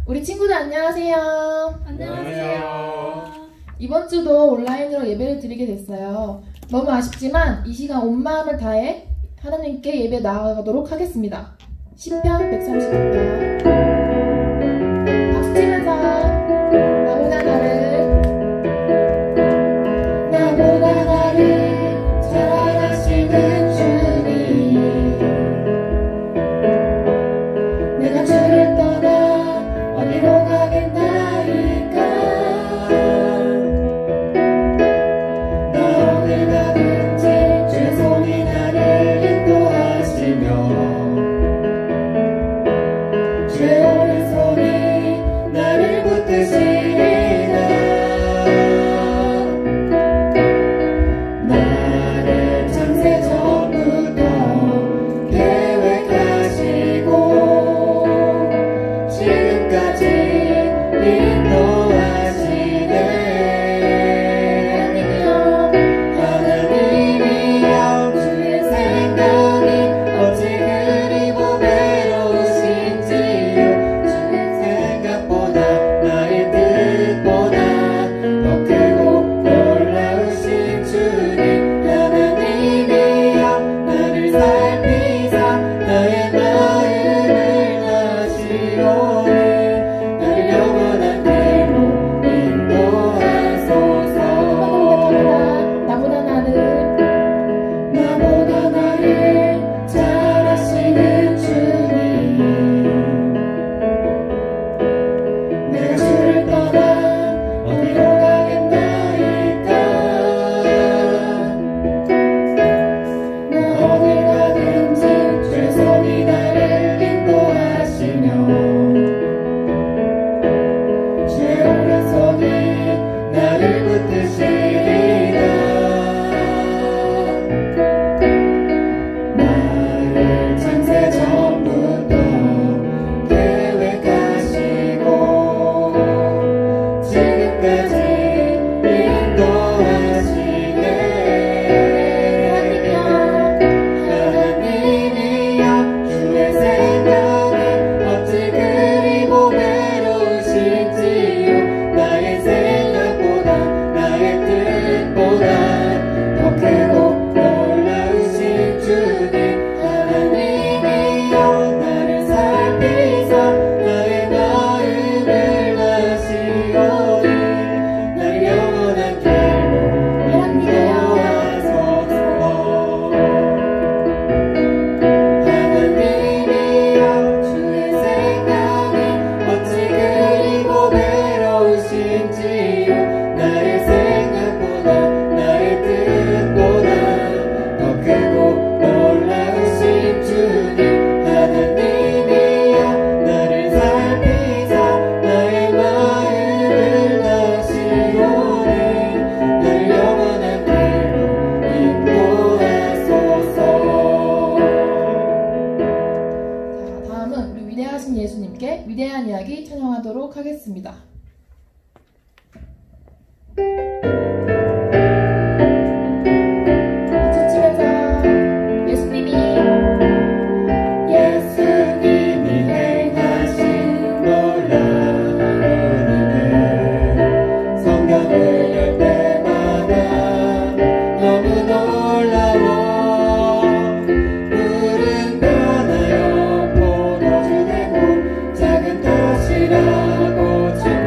우리 친구들 안녕하세요. 안녕하세요. 이번 주도 온라인으로 예배를 드리게 됐어요. 너무 아쉽지만 이 시간 온 마음을 다해 하나님께 예배 나아가도록 하겠습니다. 시편 139편 박수 치면서 나보다 나를 잘 알아시는 주님, 내가 주를 떠나 어디로 가겠나이까. 나 어딜 가든지 주의 손이 나를 인도하시며 주의 오른손이 나를 붙드시리라. 나를 창세 전부터 계획하시고 지금까지 인도하시네. 하나님이여 주의 생각이 어찌 그리 보배로우신지요. 주의 생각보다 나의 뜻보다 더 크고 놀라우신 주님. 하나님이여 나를 살피사 나의 마음을 아시오니 나를 영원한 길로 인도하소서. 나보다 나를 잘 아시는 주님, 내가 주를 떠나 어디로 가겠나이까. 나 어딜 가든지 주의 손이 나를 인도하시며 주의 오른손이 나를 붙드시리라. 나를 창세 전부터 계획하시고 지금까지 인도하시네. 하나님이여 주의 생각이 어찌 그리 보배로우신지요. 나의 생각보다 나의 뜻보다 더 크고 놀라우신 주님. 하나님이여 나를 살피사 나의 마음을 아시오니 나를 영원한 길로 인도하소서. 하나님이여 주의 생각이 어찌 그리 보배로우신지요. 나의 생각보다 나의 뜻보다 더 크고 놀라우신 주님. 하나님이여 나를 살피사 나의 마음을 아시오니 나를 영원한 길로 인도하소서. 자, 다음은 우리 위대하신 예수님께 위대한 이야기 찬양하도록 하겠습니다. 박수 치면서 예수님이 행하신 놀라운 일들 성경을 열 때마다 너무 놀라워. 물은 변하여 포도주 되고 작은 덫이라고 주며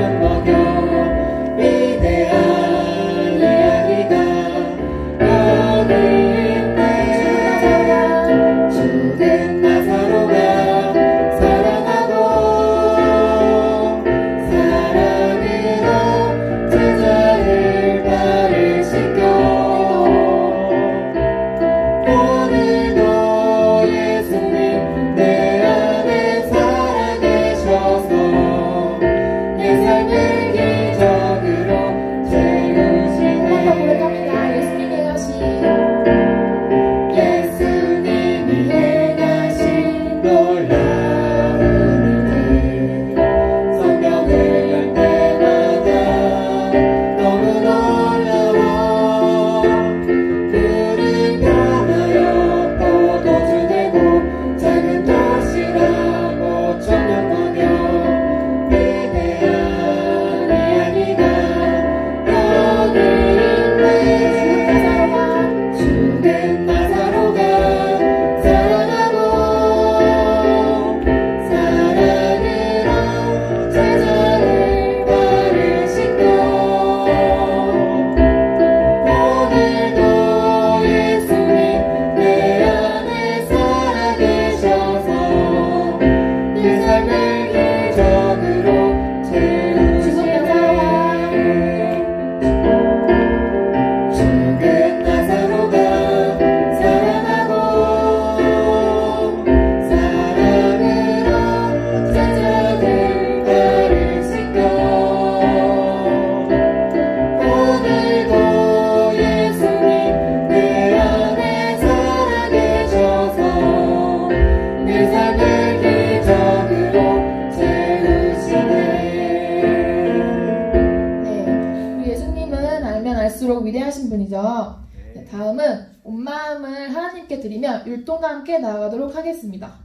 다음은 온 마음을 하나님께 드리며 율동과 함께 나아가도록 하겠습니다.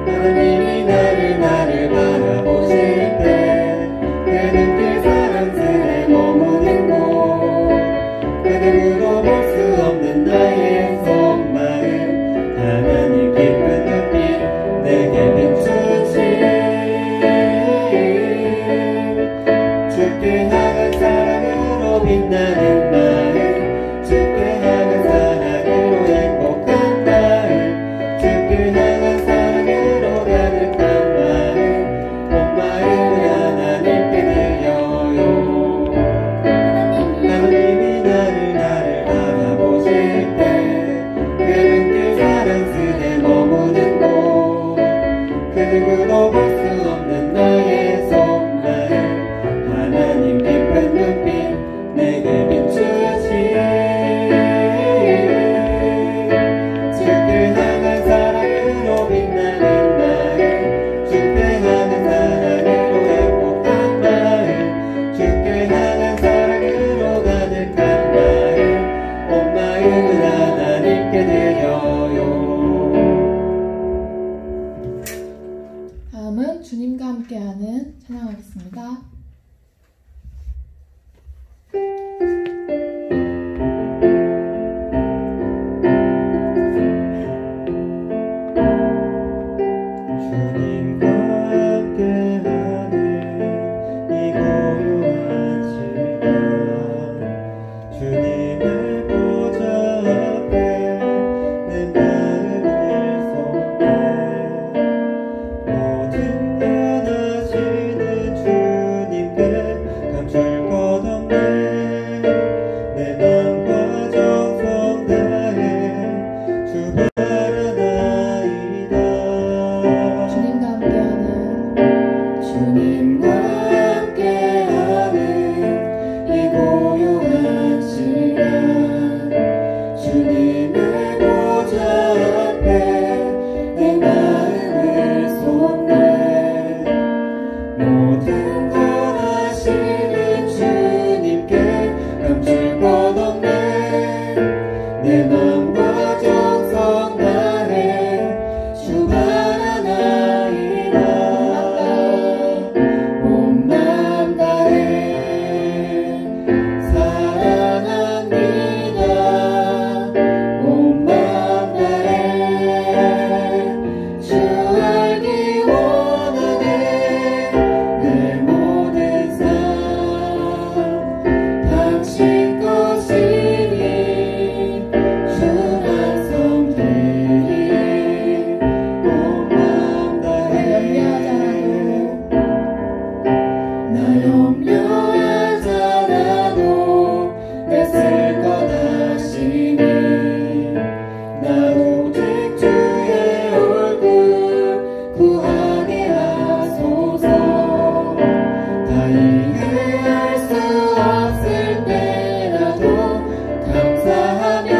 하나님이 나를 바라보실 때 그는 그 사랑스레 머무는 곳 그들로 볼 수 없는 나의 속마음 하나님 깊은 눈빛 내게 비추시 주께 향한 사랑으로 빛나는 마음 주께 향한 사랑으로 행복한 마음 주께 향한 사랑으로 가득한 마음 온 마음을 하나님께 드려요. 하나님이 나를 바라보실 때 그는 그 사랑스레 머무는 곳 그 누구도 볼 수 없는 나의 속마음 하나님 깊은 눈빛 내게 비추시 주께 향한 사랑으로 빛나는 마음 주께 향한 사랑으로 행복한 마음 주께 향한 사랑으로 가득한 마음 온 마음을 하나님께 드려요. 다음은 주님과 함께하는 찬양하겠습니다. 주님과 함께하는 이 고요한 시간 주님의 보좌 앞에 내 마음을 쏟네 모든 것 아시는 주님께 감출 것 없네 내 맘과 정성 다해 주 바라나이다. 주님과 함께하는 주님과 함께하는 이 고요한 시간 주님의 보좌 앞에 내 마음을 쏟네 모든 것 아시는 주님께 감출 것 없네 내 맘과 정성 다해 주 바라나이다. 온 맘 다해 사랑합니다. 온 맘 다해 주 알기 원하네 내 모든 삶 당신 것이니 주만 섬기리 온 맘 다해 나 염려하지 않아도 애쓸 것 하시니 나 오직 주의 얼굴 구하게 하소서 다 이해할 수 없을 때라도 감사하며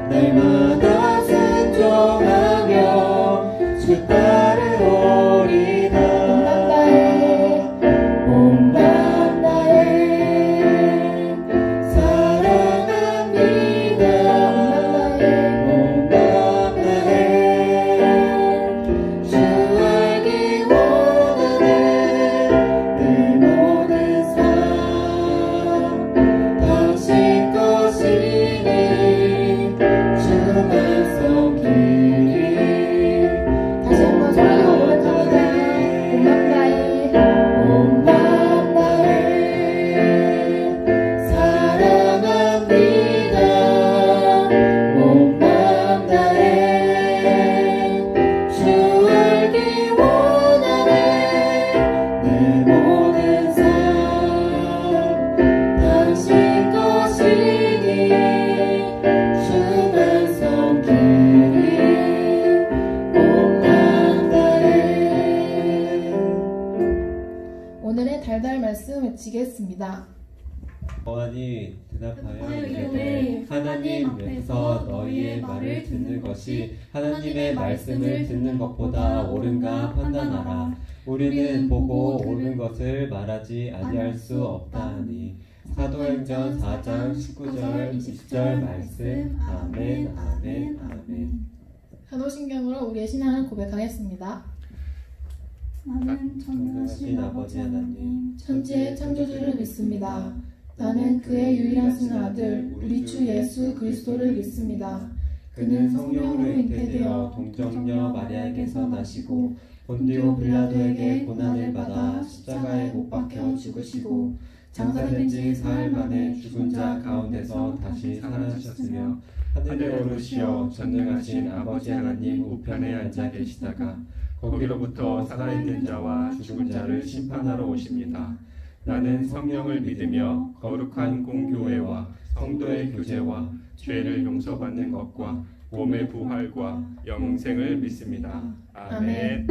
날마다 순종하며 주 따르오리다. 온 맘 다해 사랑합니다. 온 맘 다해 주 알기 원하네 내 모든 삶 당신 것이니 주만 섬기리. 다시 한번 소리가 고백합니다. 온 맘 다해 사랑합니다. 온 맘 다해 주 알기 원하네 내 모든 삶 당신 것이니 주만 섬기리 온 맘 다해. 오늘의 달달 말씀 외치겠습니다. 보아니 대답하여 대답하여 이르되 이르되 하나님 앞에서 너희의 말을 듣는 것이 하나님의 말씀을 듣는 것보다 옳은가 판단하라. 우리는 보고 옳은 것을 말하지 아니할 수 없다하니. 사도행전 4장 19절 20절 말씀. 아멘 아멘 아멘. 사도신경으로 우리의 신앙을 고백하겠습니다. 나는 전능하신 아버지 하나님, 천지의 창조주를 믿습니다. 나는 그의 유일한 아들 우리 주 예수 그리스도를 믿습니다. 그는 성령으로 잉태되어 동정녀 마리아에게서 나시고 본디오 빌라도에게 고난을 받아 십자가에 못 박혀 죽으시고 장사된 지 사흘 만에 죽은 자 가운데서 다시 살아나셨으며 하늘에 오르시어 전능하신 아버지 하나님 우편에 앉아 계시다가 거기로부터 살아있는 자와 죽은 자를 심판하러 오십니다. 나는 성령을 믿으며 거룩한 공교회와 성도의 교제와 죄를 용서받는 것과 몸의 부활과 영생을 믿습니다. 아멘.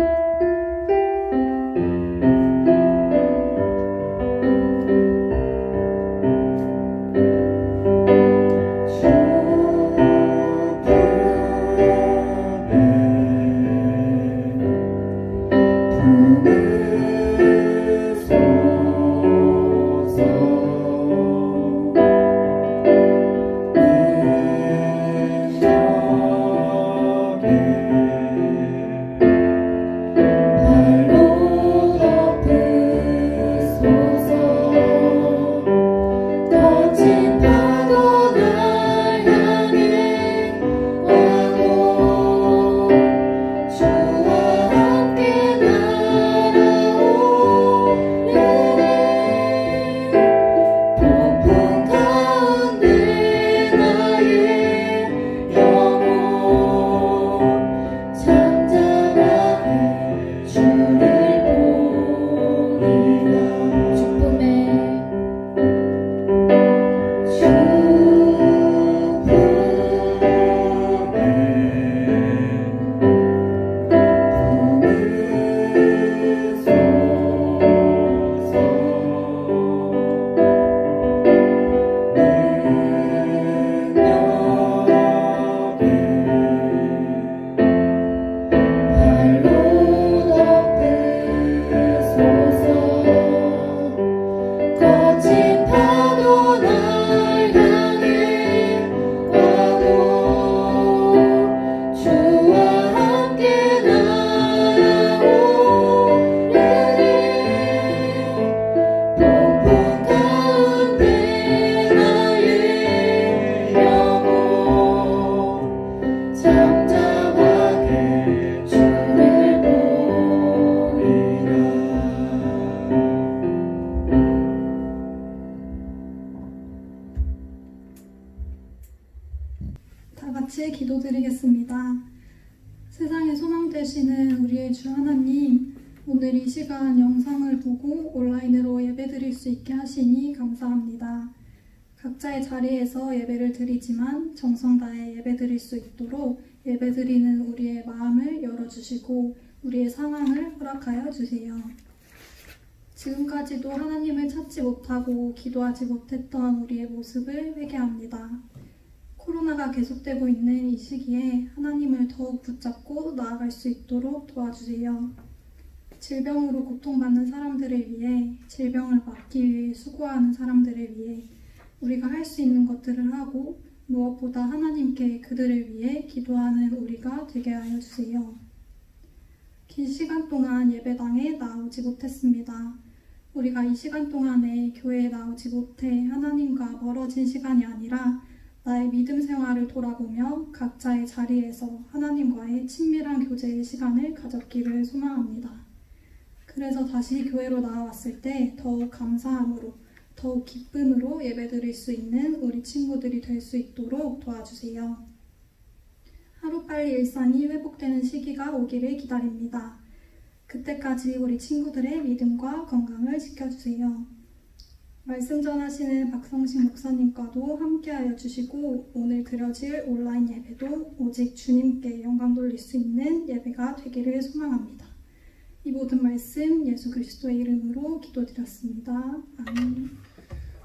같이 기도드리겠습니다. 세상의 소망 되시는 우리의 주 하나님, 오늘 이 시간 영상을 보고 온라인으로 예배드릴 수 있게 하시니 감사합니다. 각자의 자리에서 예배를 드리지만 정성 다해 예배드릴 수 있도록 예배드리는 우리의 마음을 열어주시고 우리의 상황을 허락하여 주세요. 지금까지도 하나님을 찾지 못하고 기도하지 못했던 우리의 모습을 회개합니다. 코로나가 계속되고 있는 이 시기에 하나님을 더욱 붙잡고 나아갈 수 있도록 도와주세요. 질병으로 고통받는 사람들을 위해, 질병을 막기 위해 수고하는 사람들을 위해 우리가 할 수 있는 것들을 하고 무엇보다 하나님께 그들을 위해 기도하는 우리가 되게 하여 주세요. 긴 시간 동안 예배당에 나오지 못했습니다. 우리가 이 시간 동안에 교회에 나오지 못해 하나님과 멀어진 시간이 아니라 나의 믿음 생활을 돌아보며 각자의 자리에서 하나님과의 친밀한 교제의 시간을 가졌기를 소망합니다. 그래서 다시 교회로 나와왔을 때 더욱 감사함으로, 더욱 기쁨으로 예배드릴 수 있는 우리 친구들이 될 수 있도록 도와주세요. 하루빨리 일상이 회복되는 시기가 오기를 기다립니다. 그때까지 우리 친구들의 믿음과 건강을 지켜주세요. 말씀 전하시는 박성식 목사님과도 함께하여 주시고 오늘 드려질 온라인 예배도 오직 주님께 영광 돌릴 수 있는 예배가 되기를 소망합니다. 이 모든 말씀 예수 그리스도의 이름으로 기도드렸습니다. 아멘.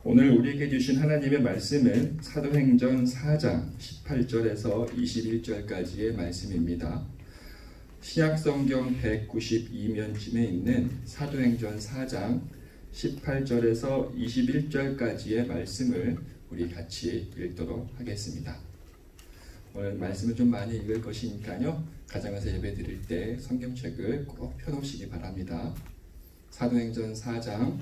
오늘 우리에게 주신 하나님의 말씀은 사도행전 4장 18절에서 21절까지의 말씀입니다. 신약성경 192면쯤에 있는 사도행전 4장 18절에서 21절까지의 말씀을 우리 같이 읽도록 하겠습니다. 오늘 말씀을 좀 많이 읽을 것이니까요. 가정에서 예배 드릴 때 성경책을 꼭 펴놓으시기 바랍니다. 사도행전 4장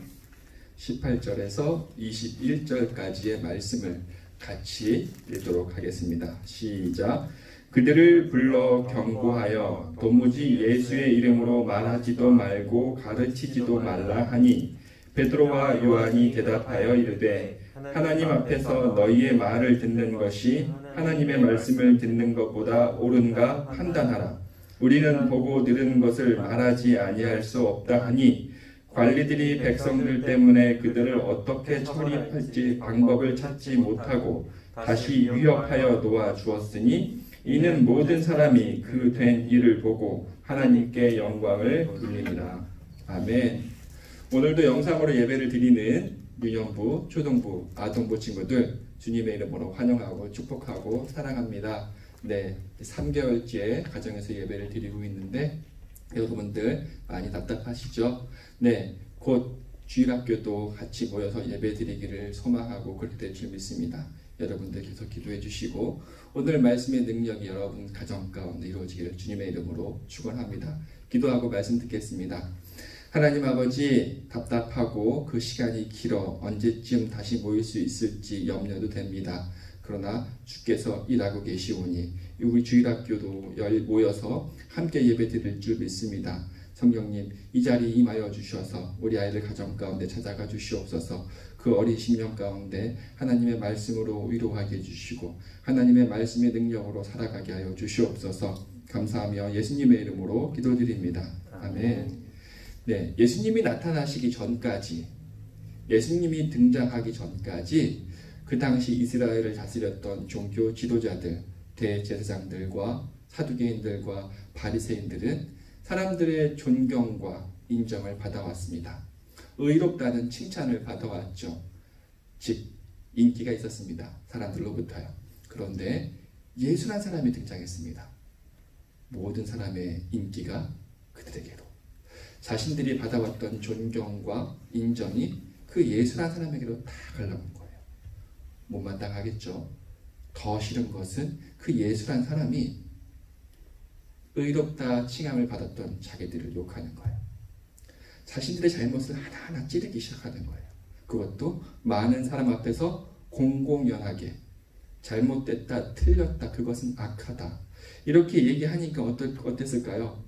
18절에서 21절까지의 말씀을 같이 읽도록 하겠습니다. 시작. 그들을 불러 경고하여 도무지 예수의 이름으로 말하지도 말고 가르치지도 말라 하니 베드로와 요한이 대답하여 이르되 하나님 앞에서 너희의 말을 듣는 것이 하나님의 말씀을 듣는 것보다 옳은가 판단하라. 우리는 보고 들은 것을 말하지 아니할 수 없다 하니 관리들이 백성들 때문에 그들을 어떻게 처리할지 방법을 찾지 못하고 다시 위협하여 놓아주었으니 이는 모든 사람이 그 된 일을 보고 하나님께 영광을 돌리니라. 아멘. 오늘도 영상으로 예배를 드리는 유년부, 초등부, 아동부 친구들 주님의 이름으로 환영하고 축복하고 사랑합니다. 네, 3개월째 가정에서 예배를 드리고 있는데 여러분들 많이 답답하시죠? 네, 곧 주일학교도 같이 모여서 예배 드리기를 소망하고 그렇게 될 줄 믿습니다. 여러분들 계속 기도해 주시고 오늘 말씀의 능력이 여러분 가정 가운데 이루어지기를 주님의 이름으로 축원합니다. 기도하고 말씀 듣겠습니다. 하나님 아버지, 답답하고 그 시간이 길어 언제쯤 다시 모일 수 있을지 염려도 됩니다. 그러나 주께서 일하고 계시오니 우리 주일학교도 모여서 함께 예배 드릴 줄 믿습니다. 성령님, 이 자리에 임하여 주셔서 우리 아이들 가정 가운데 찾아가 주시옵소서. 그 어린 심령 가운데 하나님의 말씀으로 위로하게 해주시고 하나님의 말씀의 능력으로 살아가게 하여 주시옵소서. 감사하며 예수님의 이름으로 기도드립니다. 아멘. 네, 예수님이 나타나시기 전까지, 예수님이 등장하기 전까지 그 당시 이스라엘을 다스렸던 종교 지도자들, 대제사장들과 사두개인들과 바리새인들은 사람들의 존경과 인정을 받아왔습니다. 의롭다는 칭찬을 받아왔죠. 즉 인기가 있었습니다. 사람들로부터요. 그런데 예수란 사람이 등장했습니다. 모든 사람의 인기가 그들에게로, 자신들이 받아왔던 존경과 인정이 그 예수란 사람에게로 다 갈라온 거예요. 못마땅하겠죠. 더 싫은 것은 그 예수란 사람이 의롭다 칭함을 받았던 자기들을 욕하는 거예요. 자신들의 잘못을 하나하나 찌르기 시작하는 거예요. 그것도 많은 사람 앞에서 공공연하게 잘못됐다, 틀렸다, 그것은 악하다 이렇게 얘기하니까 어땠을까요?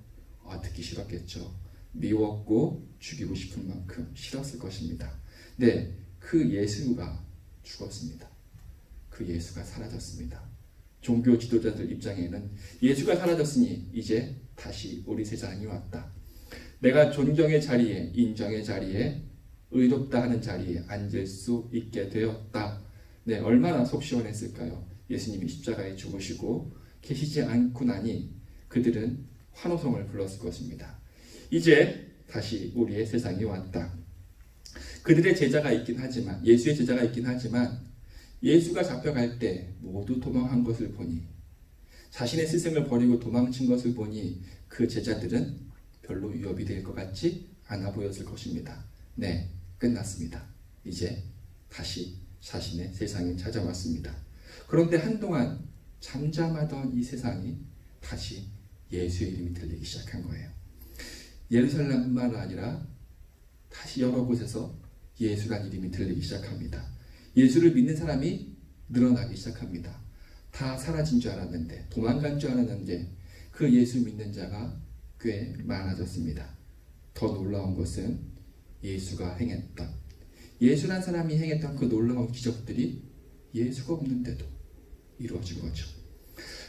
듣기 싫었겠죠. 미웠고 죽이고 싶은 만큼 싫었을 것입니다. 네, 그 예수가 죽었습니다. 그 예수가 사라졌습니다. 종교 지도자들 입장에는 예수가 사라졌으니 이제 다시 우리 세상이 왔다. 내가 존경의 자리에, 인정의 자리에, 의롭다 하는 자리에 앉을 수 있게 되었다. 네, 얼마나 속 시원했을까요? 예수님이 십자가에 죽으시고 계시지 않고 나니 그들은 환호성을 불렀을 것입니다. 이제 다시 우리의 세상이 왔다. 그들의 제자가 있긴 하지만, 예수의 제자가 있긴 하지만 예수가 잡혀갈 때 모두 도망한 것을 보니, 자신의 스승을 버리고 도망친 것을 보니 그 제자들은 별로 위협이 될 것 같지 않아 보였을 것입니다. 네, 끝났습니다. 이제 다시 자신의 세상이 찾아왔습니다. 그런데 한동안 잠잠하던 이 세상이 다시 예수의 이름이 들리기 시작한 거예요. 예루살렘뿐만 아니라 다시 여러 곳에서 예수란 이름이 들리기 시작합니다. 예수를 믿는 사람이 늘어나기 시작합니다. 다 사라진 줄 알았는데, 도망간 줄 알았는데 그 예수 믿는 자가 꽤 많아졌습니다. 더 놀라운 것은 예수가 행했던, 예수란 사람이 행했던 그 놀라운 기적들이 예수가 없는데도 이루어진 거죠.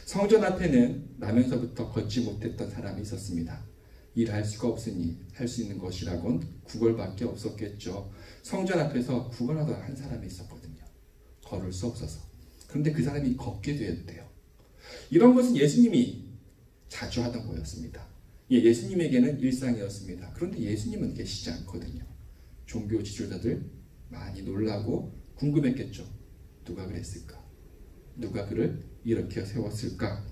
성전 앞에는 나면서부터 걷지 못했던 사람이 있었습니다. 일할 수가 없으니 할 수 있는 것이라곤 구걸밖에 없었겠죠. 성전 앞에서 구걸하던 한 사람이 있었거든요. 걸을 수 없어서. 그런데 그 사람이 걷게 되었대요. 이런 것은 예수님이 자주 하던 거였습니다. 예수님에게는 일상이었습니다. 그런데 예수님은 계시지 않거든요. 종교 지도자들 많이 놀라고 궁금했겠죠. 누가 그랬을까? 누가 그를 이렇게 세웠을까?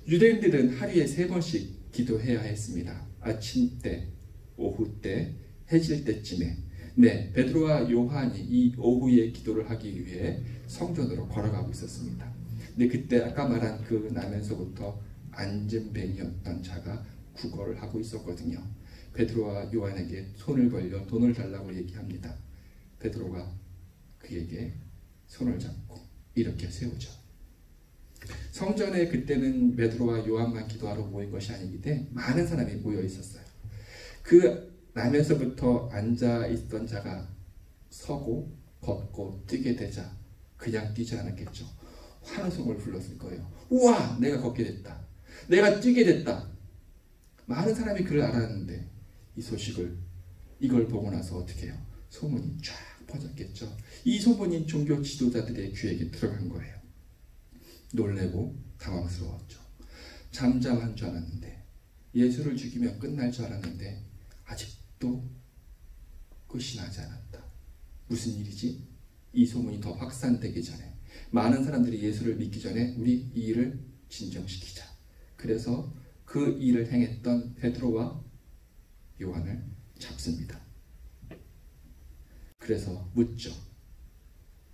유대인들은 하루에 3번씩 기도해야 했습니다. 아침 때, 오후 때, 해질 때쯤에. 네, 베드로와 요한이 이 오후에 기도를 하기 위해 성전으로 걸어가고 있었습니다. 근데 그때 아까 말한 그 나면서부터 안전뱅이였던 자가 구걸을 하고 있었거든요. 베드로와 요한에게 손을 벌려 돈을 달라고 얘기합니다. 베드로가 그에게 손을 잡고 이렇게 세우죠. 성전에 그때는 베드로와 요한만 기도하러 모인 것이 아니기 때문에 많은 사람이 모여 있었어요. 그 나면서부터 앉아 있던 자가 서고 걷고 뛰게 되자 그냥 뛰지 않았겠죠. 환호성을 불렀을 거예요. 우와, 내가 걷게 됐다. 내가 뛰게 됐다. 많은 사람이 그를 알았는데 이 소식을 이걸 보고 나서 어떻게 해요? 소문이 쫙 퍼졌겠죠. 이 소문이 종교 지도자들의 귀에게 들어간 거예요. 놀래고 당황스러웠죠. 잠잠한 줄 알았는데, 예수를 죽이면 끝날 줄 알았는데 아직도 끝이 나지 않았다. 무슨 일이지? 이 소문이 더 확산되기 전에, 많은 사람들이 예수를 믿기 전에 우리 이 일을 진정시키자. 그래서 그 일을 행했던 베드로와 요한을 잡습니다. 그래서 묻죠.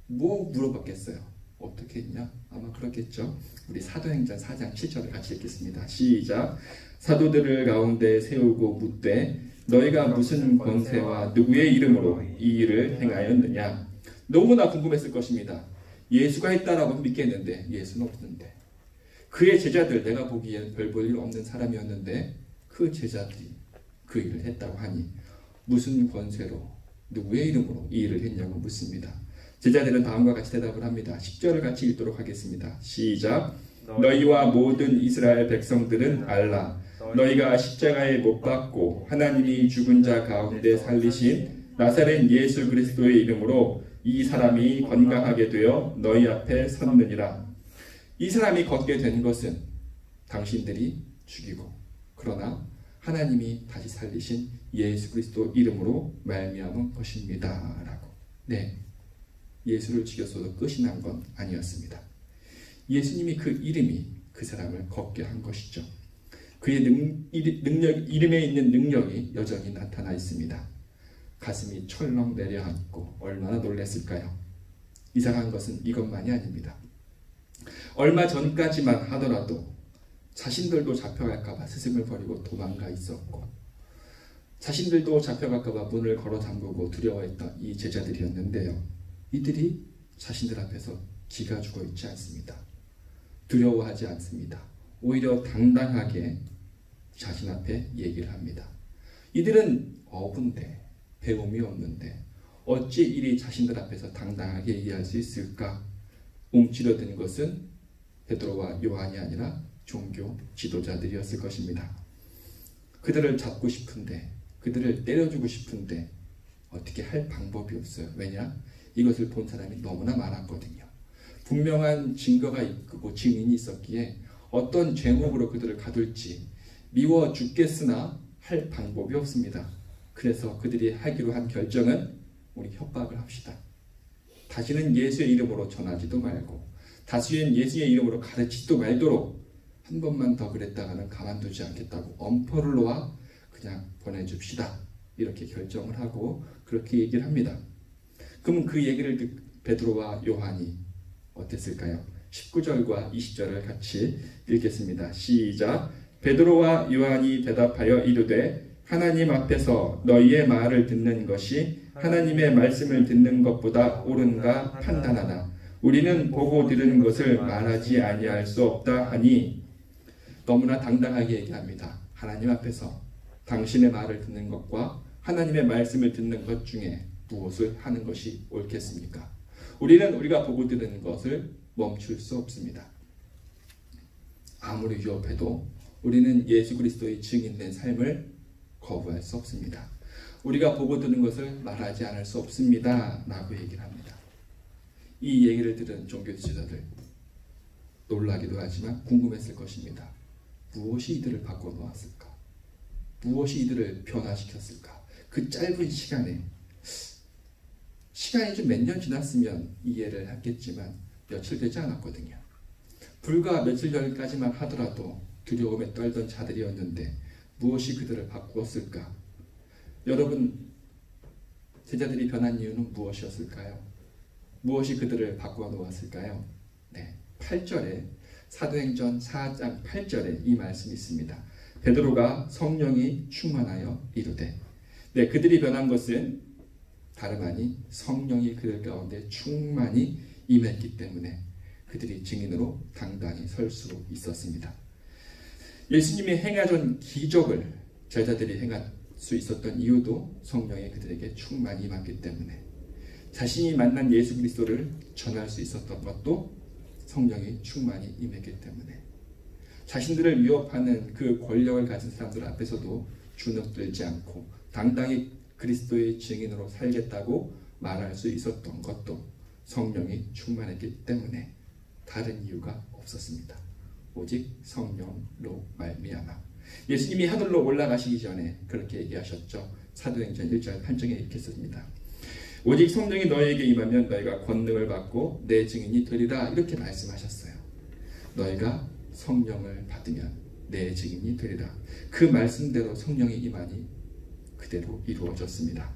뭐 물어봤겠어요? 어떻게 했냐? 아마 그렇겠죠. 우리 사도행전 4장 7절을 같이 읽겠습니다. 시작. 사도들을 가운데 세우고 묻되 너희가 무슨 권세와 누구의 이름으로 이 일을 행하였느냐? 너무나 궁금했을 것입니다. 예수가 했다라고 믿겠는데 예수는 없는데, 그의 제자들, 내가 보기엔 별 볼 일 없는 사람이었는데 그 제자들이 그 일을 했다고 하니 무슨 권세로 누구의 이름으로 이 일을 했냐고 묻습니다. 제자들은 다음과 같이 대답을 합니다. 10절을 같이 읽도록 하겠습니다. 시작. 너희와 모든 이스라엘 백성들은 알라. 너희가 십자가에 못 박고 하나님이 죽은 자 가운데 살리신 나사렛 예수 그리스도의 이름으로 이 사람이 건강하게 되어 너희 앞에 섰느니라. 이 사람이 걷게 된 것은 당신들이 죽이고, 그러나 하나님이 다시 살리신 예수 그리스도 이름으로 말미암은 것입니다. 라고. 네, 예수를 죽였어도 끝이 난 건 아니었습니다. 예수님이 그 이름이 그 사람을 걷게 한 것이죠. 그의 이름에 있는 능력이 여전히 나타나 있습니다. 가슴이 철렁 내려앉고 얼마나 놀랐을까요? 이상한 것은 이것만이 아닙니다. 얼마 전까지만 하더라도 자신들도 잡혀갈까봐 스승을 버리고 도망가 있었고, 자신들도 잡혀갈까봐 문을 걸어 잠그고 두려워했던 이 제자들이었는데요. 이들이 자신들 앞에서 기가 죽어 있지 않습니다. 두려워하지 않습니다. 오히려 당당하게 자신 앞에 얘기를 합니다. 이들은 어부인데, 배움이 없는데 어찌 이리 자신들 앞에서 당당하게 얘기할 수 있을까? 움츠러든 것은 베드로와 요한이 아니라 종교 지도자들이었을 것입니다. 그들을 잡고 싶은데, 그들을 때려주고 싶은데 어떻게 할 방법이 없어요. 왜냐? 이것을 본 사람이 너무나 많았거든요. 분명한 증거가 있고 증인이 있었기에 어떤 죄목으로 그들을 가둘지 미워 죽겠으나 할 방법이 없습니다. 그래서 그들이 하기로 한 결정은 우리 협박을 합시다. 다시는 예수의 이름으로 전하지도 말고, 다시는 예수의 이름으로 가르치지도 말도록 한 번만 더 그랬다가는 가만두지 않겠다고 엄포를 놓아 그냥 보내줍시다. 이렇게 결정을 하고 그렇게 얘기를 합니다. 그럼 그 얘기를 베드로와 요한이 어땠을까요? 19절과 20절을 같이 읽겠습니다. 시작. 베드로와 요한이 대답하여 이르되 하나님 앞에서 너희의 말을 듣는 것이 하나님의 말씀을 듣는 것보다 옳은가 판단하나 우리는 보고 들은 것을 말하지 아니할 수 없다 하니, 너무나 당당하게 얘기합니다. 하나님 앞에서 당신의 말을 듣는 것과 하나님의 말씀을 듣는 것 중에 무엇을 하는 것이 옳겠습니까? 우리는 우리가 보고 들은 것을 멈출 수 없습니다. 아무리 위협해도 우리는 예수 그리스도의 증인된 삶을 거부할 수 없습니다. 우리가 보고 듣는 것을 말하지 않을 수 없습니다. 라고 얘기를 합니다. 이 얘기를 들은 종교 지도자들 놀라기도 하지만 궁금했을 것입니다. 무엇이 이들을 바꿔놓았을까? 무엇이 이들을 변화시켰을까? 그 짧은 시간에, 시간이 좀 몇 년 지났으면 이해를 했겠지만 며칠 되지 않았거든요. 불과 며칠 전까지만 하더라도 두려움에 떨던 자들이었는데 무엇이 그들을 바꾸었을까? 여러분, 제자들이 변한 이유는 무엇이었을까요? 무엇이 그들을 바꾸어 놓았을까요? 네, 8절에 사도행전 4장 8절에 이 말씀이 있습니다. 베드로가 성령이 충만하여 이르되. 네, 그들이 변한 것은 다름 아니 성령이 그들 가운데 충만히 임했기 때문에 그들이 증인으로 당당히 설 수 있었습니다. 예수님이 행하던 기적을 제자들이 행할 수 있었던 이유도 성령이 그들에게 충만히 임했기 때문에, 자신이 만난 예수 그리스도를 전할 수 있었던 것도 성령이 충만히 임했기 때문에, 자신들을 위협하는 그 권력을 가진 사람들 앞에서도 주눅들지 않고 당당히 그리스도의 증인으로 살겠다고 말할 수 있었던 것도 성령이 충만했기 때문에 다른 이유가 없었습니다. 오직 성령으로 말미암아. 예수님이 하늘로 올라가시기 전에 그렇게 얘기하셨죠. 사도행전 1절 8절에 이렇게 씁니다. 오직 성령이 너희에게 임하면 너희가 권능을 받고 내 증인이 되리라, 이렇게 말씀하셨어요. 너희가 성령을 받으면 내 증인이 되리라. 그 말씀대로 성령이 임하니 그대로 이루어졌습니다.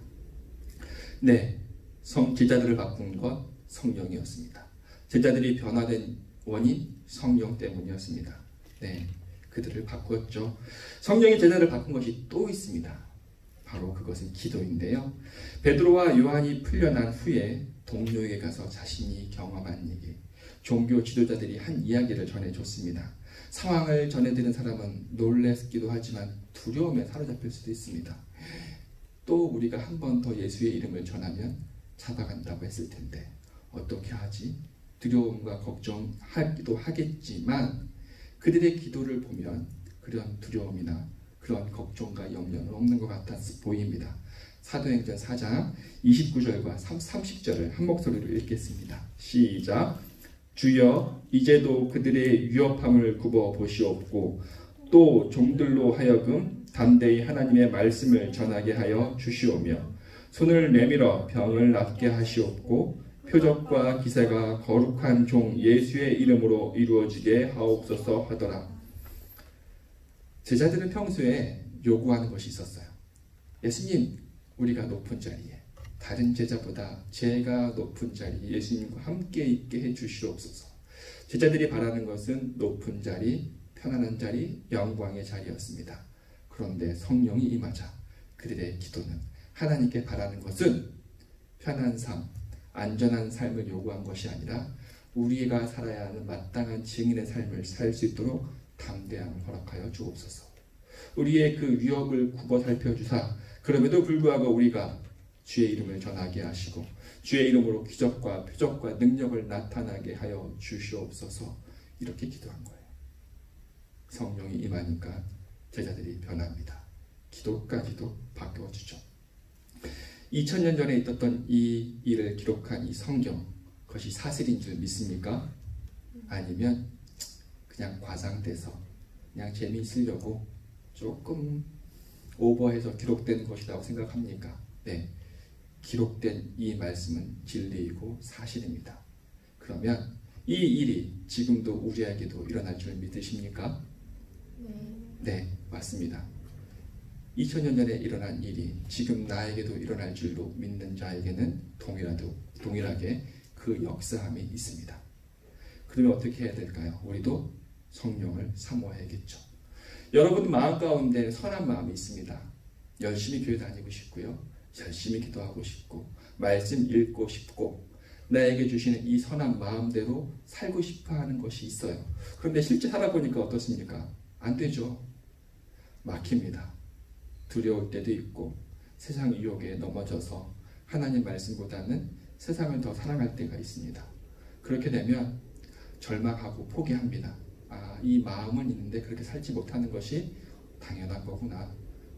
네, 제자들을 바꾼 것 성령이었습니다. 제자들이 변화된 원인 성령 때문이었습니다. 네, 그들을 바꾸었죠. 성령이 제자를 바꾼 것이 또 있습니다. 바로 그것은 기도인데요. 베드로와 요한이 풀려난 후에 동료에게 가서 자신이 경험한 얘기, 종교 지도자들이 한 이야기를 전해줬습니다. 상황을 전해드린 사람은 놀랬기도 하지만 두려움에 사로잡힐 수도 있습니다. 또 우리가 한 번 더 예수의 이름을 전하면 잡아간다고 했을 텐데 어떻게 하지? 두려움과 걱정하기도 하겠지만 그들의 기도를 보면 그런 두려움이나 그런 걱정과 염려는 없는 것 같아 보입니다. 사도행전 4장 29절과 30절을 한 목소리로 읽겠습니다. 시작. 주여, 이제도 그들의 위협함을 굽어 보시옵고 또 종들로 하여금 담대히 하나님의 말씀을 전하게 하여 주시오며 손을 내밀어 병을 낫게 하시옵고 표적과 기사가 거룩한 종 예수의 이름으로 이루어지게 하옵소서 하더라. 제자들은 평소에 요구하는 것이 있었어요. 예수님, 우리가 높은 자리에, 다른 제자보다 제가 높은 자리에 예수님과 함께 있게 해 주시옵소서. 제자들이 바라는 것은 높은 자리, 편안한 자리, 영광의 자리였습니다. 그런데 성령이 임하자 그들의 기도는, 하나님께 바라는 것은 편한 삶, 안전한 삶을 요구한 것이 아니라 우리가 살아야 하는 마땅한 증인의 삶을 살 수 있도록 담대함을 허락하여 주옵소서. 우리의 그 위협을 굽어 살펴주사 그럼에도 불구하고 우리가 주의 이름을 전하게 하시고 주의 이름으로 기적과 표적과 능력을 나타나게 하여 주시옵소서. 이렇게 기도한 거예요. 성령이 임하니까 제자들이 변합니다. 기도까지도 바꿔주죠. 2000년 전에 있었던 이 일을 기록한 이 성경, 그것이 사실인 줄 믿습니까? 아니면 그냥 과장돼서 그냥 재미있으려고 조금 오버해서 기록된 것이라고 생각합니까? 네, 기록된 이 말씀은 진리이고 사실입니다. 그러면 이 일이 지금도 우리에게도 일어날 줄 믿으십니까? 네, 맞습니다. 2000년 전에 일어난 일이 지금 나에게도 일어날 줄로 믿는 자에게는 동일하게 그 역사함이 있습니다. 그러면 어떻게 해야 될까요? 우리도 성령을 사모해야겠죠. 여러분 마음 가운데 선한 마음이 있습니다. 열심히 교회 다니고 싶고요. 열심히 기도하고 싶고 말씀 읽고 싶고 나에게 주시는 이 선한 마음대로 살고 싶어하는 것이 있어요. 그런데 실제 살아보니까 어떻습니까? 안 되죠. 막힙니다. 두려울 때도 있고 세상 유혹에 넘어져서 하나님 말씀보다는 세상을 더 사랑할 때가 있습니다. 그렇게 되면 절망하고 포기합니다. 이 마음은 있는데 그렇게 살지 못하는 것이 당연한 거구나.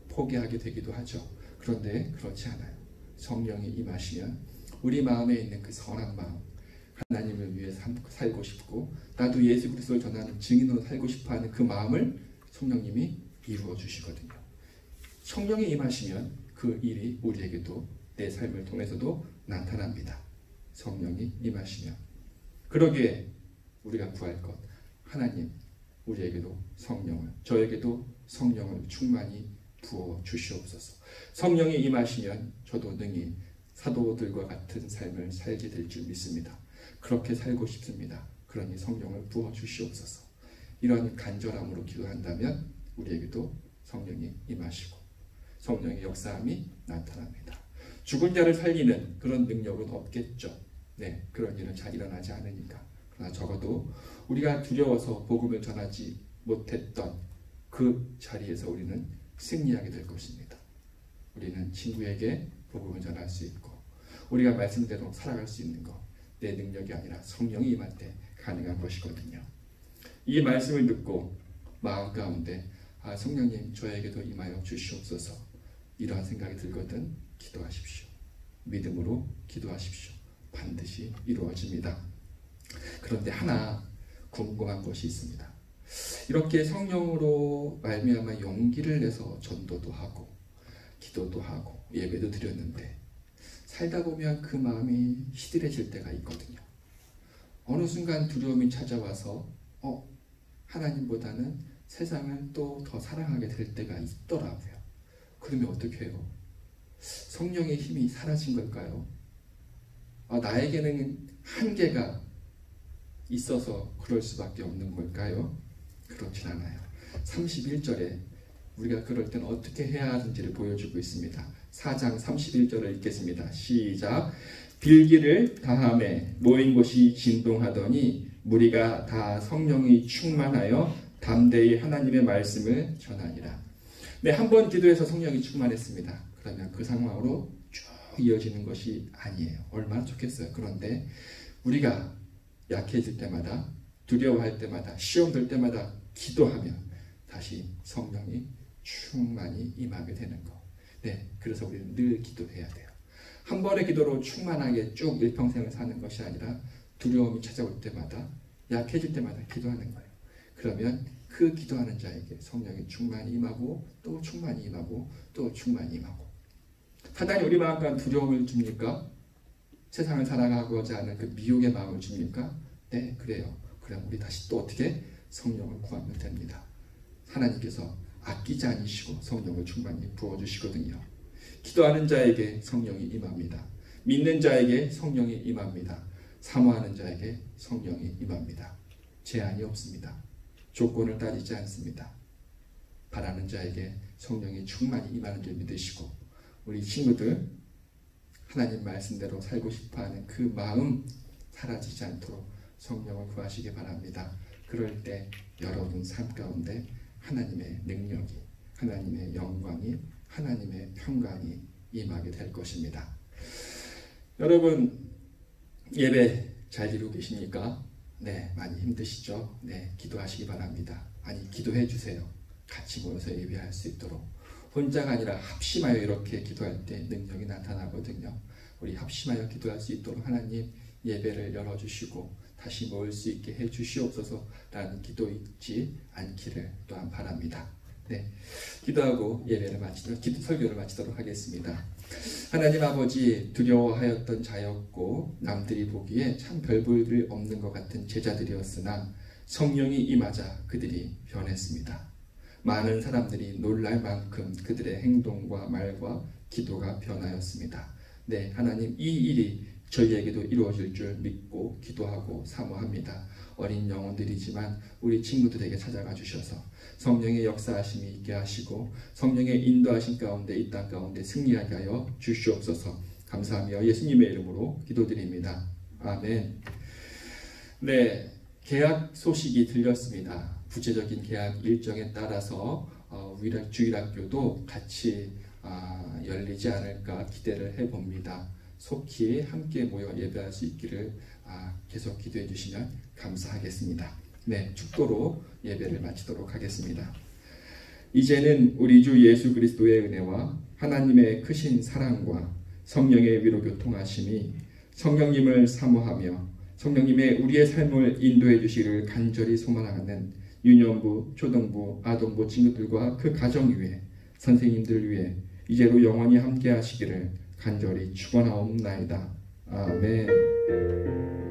포기하게 되기도 하죠. 그런데 그렇지 않아요. 성령이 임하시면 우리 마음에 있는 그 선한 마음, 하나님을 위해 살고 싶고 나도 예수 그리스도를 전하는 증인으로 살고 싶어하는 그 마음을 성령님이 이루어 주시거든요. 성령이 임하시면 그 일이 우리에게도 내 삶을 통해서도 나타납니다. 성령이 임하시면. 그러기에 우리가 구할 것, 하나님 우리에게도 성령을, 저에게도 성령을 충만히 부어 주시옵소서. 성령이 임하시면 저도 능히 사도들과 같은 삶을 살게 될 줄 믿습니다. 그렇게 살고 싶습니다. 그러니 성령을 부어 주시옵소서. 이런 간절함으로 기도한다면 우리에게도 성령이 임하시고 성령의 역사함이 나타납니다. 죽은 자를 살리는 그런 능력은 없겠죠. 네, 그런 일은 잘 일어나지 않으니까. 그러나 적어도 우리가 두려워서 복음을 전하지 못했던 그 자리에서 우리는 승리하게 될 것입니다. 우리는 친구에게 복음을 전할 수 있고 우리가 말씀대로 살아갈 수 있는 것, 내 능력이 아니라 성령이 임할 때 가능한 것이거든요. 이 말씀을 듣고 마음 가운데 성령님 저에게도 임하여 주시옵소서, 이러한 생각이 들거든 기도하십시오. 믿음으로 기도하십시오. 반드시 이루어집니다. 그런데 하나 궁금한 것이 있습니다. 이렇게 성령으로 말미암아 용기를 내서 전도도 하고 기도도 하고 예배도 드렸는데 살다 보면 그 마음이 시들해질 때가 있거든요. 어느 순간 두려움이 찾아와서 하나님보다는 세상을 또 더 사랑하게 될 때가 있더라고요. 그러면 어떻게 해요? 성령의 힘이 사라진 걸까요? 나에게는 한계가 있어서 그럴 수밖에 없는 걸까요? 그렇진 않아요. 31절에 우리가 그럴 때는 어떻게 해야 하는지를 보여주고 있습니다. 4장 31절을 읽겠습니다. 시작. 빌기를 다함에 모인 곳이 진동하더니 무리가 다 성령이 충만하여 담대히 하나님의 말씀을 전하니라. 네, 한 번 기도해서 성령이 충만했습니다. 그러면 그 상황으로 쭉 이어지는 것이 아니에요. 얼마나 좋겠어요. 그런데 우리가 약해질 때마다, 두려워할 때마다, 시험 들 때마다 기도하면 다시 성령이 충만히 임하게 되는 거. 네, 그래서 우리는 늘 기도해야 돼요. 한 번의 기도로 충만하게 쭉 일평생을 사는 것이 아니라 두려움이 찾아올 때마다, 약해질 때마다 기도하는 거예요. 그러면 그 기도하는 자에게 성령이 충만히 임하고 또 충만히 임하고 또 충만히 임하고. 사단이 우리 마음 가운데 두려움을 줍니까? 세상을 살아가고자 하는 그 미혹의 마음을 줍니까? 네, 그래요. 그럼 우리 다시 또 어떻게? 성령을 구하면 됩니다. 하나님께서 아끼지 않으시고 성령을 충만히 부어주시거든요. 기도하는 자에게 성령이 임합니다. 믿는 자에게 성령이 임합니다. 사모하는 자에게 성령이 임합니다. 제한이 없습니다. 조건을 따지지 않습니다. 바라는 자에게 성령이 충만히 임하는 줄 믿으시고 우리 친구들 하나님 말씀대로 살고 싶어하는 그 마음 사라지지 않도록 성령을 구하시기 바랍니다. 그럴 때 여러분 삶 가운데 하나님의 능력이, 하나님의 영광이, 하나님의 평강이 임하게 될 것입니다. 여러분 예배 잘 드리고 계십니까? 네, 많이 힘드시죠? 네, 기도하시기 바랍니다. 아니, 기도해 주세요. 같이 모여서 예배할 수 있도록. 혼자가 아니라 합심하여 이렇게 기도할 때 능력이 나타나거든요. 우리 합심하여 기도할 수 있도록 하나님 예배를 열어주시고 다시 모일 수 있게 해주시옵소서라는 기도 잊지 않기를 또한 바랍니다. 네, 기도하고 예배를 마치도록, 설교를 마치도록 하겠습니다. 하나님 아버지, 두려워하였던 자였고 남들이 보기에 참 별 볼 일 없는 것 같은 제자들이었으나 성령이 임하자 그들이 변했습니다. 많은 사람들이 놀랄 만큼 그들의 행동과 말과 기도가 변하였습니다. 네, 하나님 이 일이 저희에게도 이루어질 줄 믿고 기도하고 사모합니다. 어린 영혼들이지만 우리 친구들에게 찾아가 주셔서 성령의 역사하심이 있게 하시고 성령의 인도하심 가운데 이 땅 가운데 승리하게 하여 주시옵소서. 감사하며 예수님의 이름으로 기도드립니다. 아멘. 네, 계약 소식이 들렸습니다. 구체적인 계약 일정에 따라서 주일학교도 같이 열리지 않을까 기대를 해봅니다. 속히 함께 모여 예배할 수 있기를 계속 기도해 주시면 감사하겠습니다. 네, 축도로 예배를 마치도록 하겠습니다. 이제는 우리 주 예수 그리스도의 은혜와 하나님의 크신 사랑과 성령의 위로 교통하심이 성령님을 사모하며 성령님의 우리의 삶을 인도해 주시기를 간절히 소망하는 유년부, 초등부, 아동부 친구들과 그 가정 위에 선생님들 위에 이제로 영원히 함께 하시기를 간절히 축원하옵나이다. 아멘.